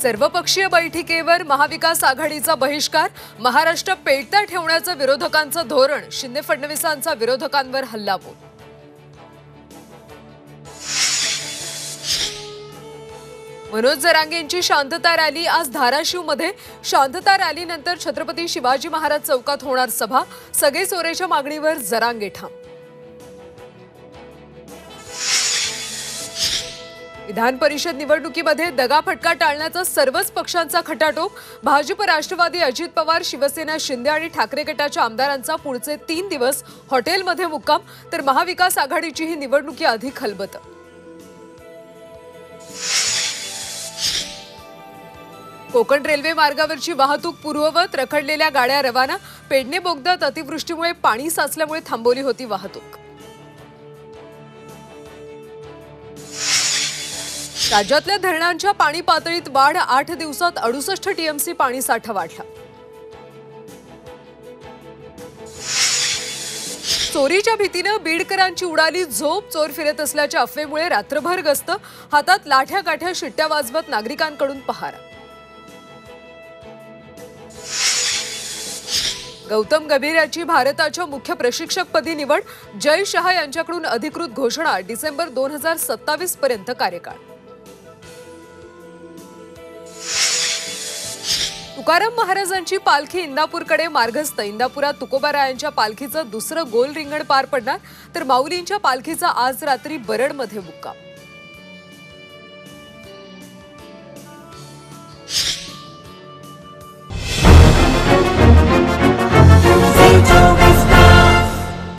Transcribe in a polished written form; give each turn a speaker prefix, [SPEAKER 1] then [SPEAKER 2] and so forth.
[SPEAKER 1] सर्वपक्षीय बैठकीवर महाविकास आघाडीचा बहिष्कार, महाराष्ट्र पेटता ठेवण्याचं विरोधकांचं धोरण, शिंदे फडणवीसांचा विरोधकांवर हल्लाबोल। मनोज जरांगेंची शांतता रॅली आज धाराशिवमध्ये। शांतता रॅलीनंतर छत्रपती शिवाजी महाराज चौकात होणार सभा, सगळे सोरेच्या मागणीवर जरांगे ठाम। विधान परिषद निवडणुकीमध्ये दगाफटका टाळण्याचा सर्वच पक्षांचा खटाटोप। भाजप, राष्ट्रवादी, अजित पवार, शिवसेना, शिंदे आणि ठाकरे गटाच्या आमदारांचा पुढचे 3 दिवस हॉटेलमध्ये मुक्काम, तर महाविकास आघाडीची ही निवडणुकी अधिक खलबत। कोकण रेल्वे मार्गावरची वाहतूक पूर्ववत, रखडलेल्या गाड्या रवाना। पेडणे बोगद्यात अतिवृष्टीमुळे पाणी साचल्यामुळे थांबवली होती वाहतूक। राज्यातल्या धरणांच्या पाणी पातळीत वाढ, 8 दिवसात 68 टीएमसी पाणी साठा वाढला। चोरीच्या भीतीने बीडकरांची उडाली झोप, चोर फिरत असल्याच्या अफवेमुळे रात्रभर गस्त, हातात लाठ्या काठ्या शिट्ट्या वाजवत नागरिकांकडून पहारा। गौतम गंभीर यांची भारताच्या मुख्य प्रशिक्षकपदी निवड, जय शहा यांच्याकडून अधिकृत घोषणा, डिसेंबर 2027 पर्यंत कार्यकाळ। तुकाराम महाराजांची पालखी इंदापूरकडे मार्गस्थ, इंदापुरात तुकोबारायांच्या पालखीचं दुसरं गोल रिंगण पार पडणार, तर माऊलींच्या पालखीचा आज रात्री बरडमध्ये मुक्काम।